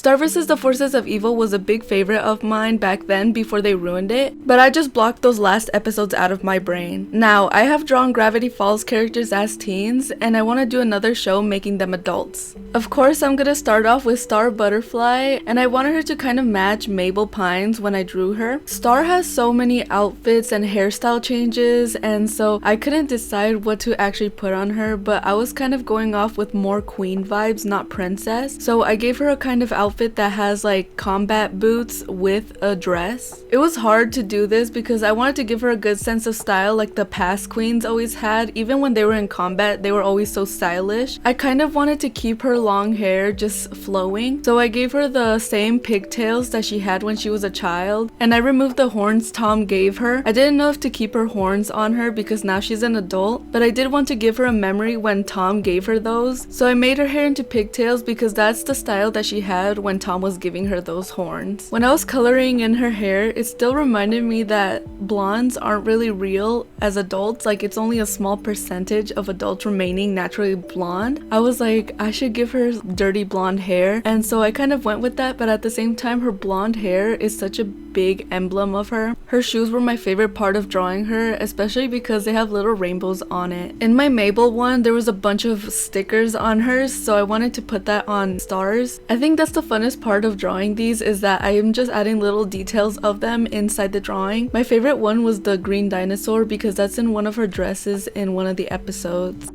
Star vs. the Forces of Evil was a big favorite of mine back then before they ruined it, but I just blocked those last episodes out of my brain. Now, I have drawn Gravity Falls characters as teens, and I want to do another show making them adults. Of course, I'm gonna start off with Star Butterfly, and I wanted her to kind of match Mabel Pines when I drew her. Star has so many outfits and hairstyle changes, and so I couldn't decide what to actually put on her, but I was kind of going off with more queen vibes, not princess. So I gave her a kind of outfit that has like combat boots with a dress. It was hard to do this because I wanted to give her a good sense of style like the past queens always had. Even when they were in combat, they were always so stylish. I kind of wanted to keep her long hair just flowing, so I gave her the same pigtails that she had when she was a child, and I removed the horns Tom gave her. I didn't know if to keep her horns on her because now she's an adult, but I did want to give her a memory when Tom gave her those, so I made her hair into pigtails because that's the style that she had when Tom was giving her those horns. When I was coloring in her hair, it still reminded me that blondes aren't really real as adults, like it's only a small percentage of adults remaining naturally blonde. I was like, I should give her dirty blonde hair, and so I kind of went with that, but at the same time her blonde hair is such a big emblem of her. Her shoes were my favorite part of drawing her, especially because they have little rainbows on it. In my Mabel one, there was a bunch of stickers on hers, so I wanted to put that on Stars. I think that's the funnest part of drawing these, is that I am just adding little details of them inside the drawing. My favorite one was the green dinosaur because that's in one of her dresses in one of the episodes.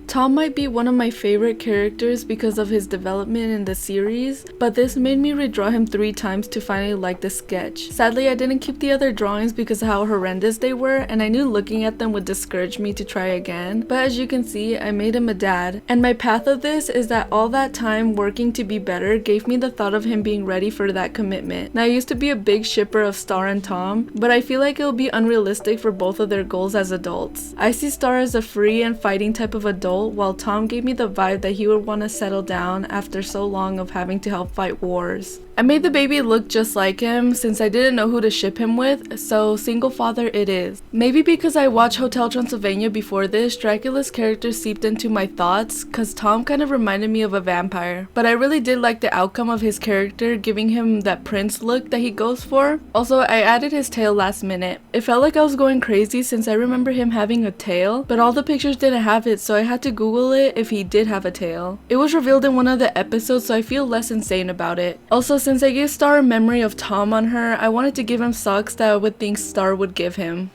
Tom might be one of my favorite characters because of his development in the series, but this made me redraw him 3 times to finally like the sketch. Sadly, I didn't keep the other drawings because of how horrendous they were, and I knew looking at them would discourage me to try again. But as you can see, I made him a dad. And my path of this is that all that time working to be better gave me the thought of him being ready for that commitment. Now, I used to be a big shipper of Star and Tom, but I feel like it will be unrealistic for both of their goals as adults. I see Star as a free and fighting type of adult, while Tom gave me the vibe that he would want to settle down after so long of having to help fight wars. I made the baby look just like him since I didn't know who to ship him with, so single father it is. Maybe because I watched Hotel Transylvania before this, Dracula's character seeped into my thoughts cause Tom kind of reminded me of a vampire. But I really did like the outcome of his character, giving him that prince look that he goes for. Also, I added his tail last minute. It felt like I was going crazy since I remember him having a tail, but all the pictures didn't have it, so I had to Google it if he did have a tail. It was revealed in one of the episodes, so I feel less insane about it. Also, since I gave Star a memory of Tom on her, I wanted to give him socks that I would think Star would give him.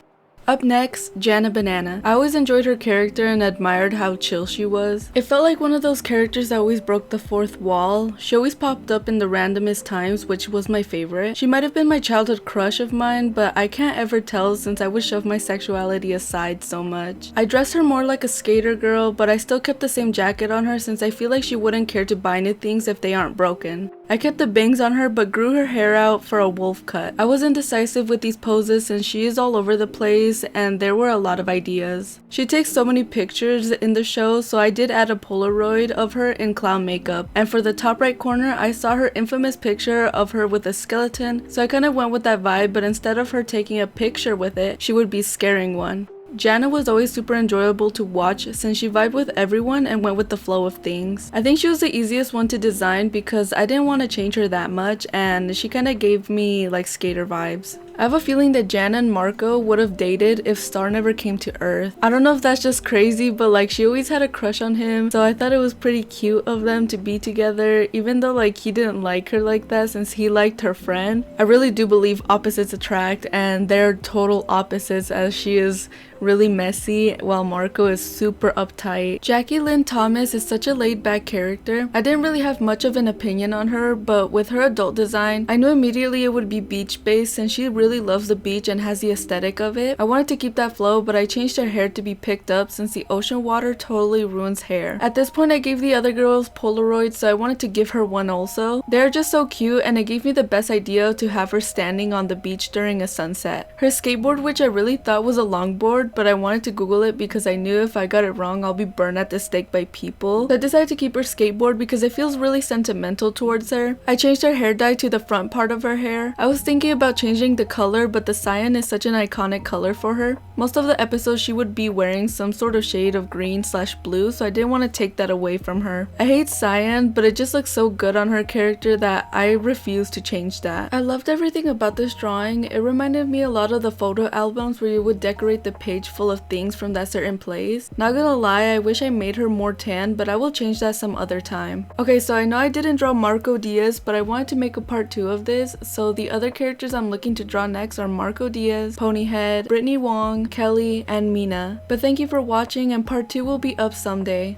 Up next, Janna Banana. I always enjoyed her character and admired how chill she was. It felt like one of those characters that always broke the fourth wall. She always popped up in the randomest times, which was my favorite. She might have been my childhood crush of mine, but I can't ever tell since I would shove my sexuality aside so much. I dressed her more like a skater girl, but I still kept the same jacket on her since I feel like she wouldn't care to buy new things if they aren't broken. I kept the bangs on her but grew her hair out for a wolf cut. I was indecisive with these poses since she is all over the place and there were a lot of ideas. She takes so many pictures in the show, so I did add a Polaroid of her in clown makeup. And for the top right corner, I saw her infamous picture of her with a skeleton, so I kind of went with that vibe, but instead of her taking a picture with it, she would be scaring one. Janna was always super enjoyable to watch since she vibed with everyone and went with the flow of things. I think she was the easiest one to design because I didn't want to change her that much and she kind of gave me like skater vibes. I have a feeling that Janna and Marco would have dated if Star never came to Earth. I don't know if that's just crazy, but like she always had a crush on him, so I thought it was pretty cute of them to be together, even though like he didn't like her like that since he liked her friend. I really do believe opposites attract, and they're total opposites as she is really messy while Marco is super uptight. Jackie Lynn Thomas is such a laid-back character. I didn't really have much of an opinion on her, but with her adult design, I knew immediately it would be beach-based since she really loves the beach and has the aesthetic of it. I wanted to keep that flow, but I changed her hair to be picked up since the ocean water totally ruins hair. At this point, I gave the other girls Polaroids, so I wanted to give her one also. They're just so cute, and it gave me the best idea to have her standing on the beach during a sunset. Her skateboard, which I really thought was a longboard, skateboard, but I wanted to Google it because I knew if I got it wrong, I'll be burned at the stake by people. So I decided to keep her skateboard because it feels really sentimental towards her. I changed her hair dye to the front part of her hair. I was thinking about changing the color, but the cyan is such an iconic color for her. Most of the episodes she would be wearing some sort of shade of green/blue, so I didn't want to take that away from her. I hate cyan, but it just looks so good on her character that I refuse to change that. I loved everything about this drawing. It reminded me a lot of the photo albums where you would decorate the page full of things from that certain place. Not gonna lie, I wish I made her more tan, but I will change that some other time. Okay, so I know I didn't draw Marco Diaz, but I wanted to make a part 2 of this, so the other characters I'm looking to draw next are Marco Diaz, Ponyhead, Brittany Wong, Kelly, and Mina. But thank you for watching, and part 2 will be up someday.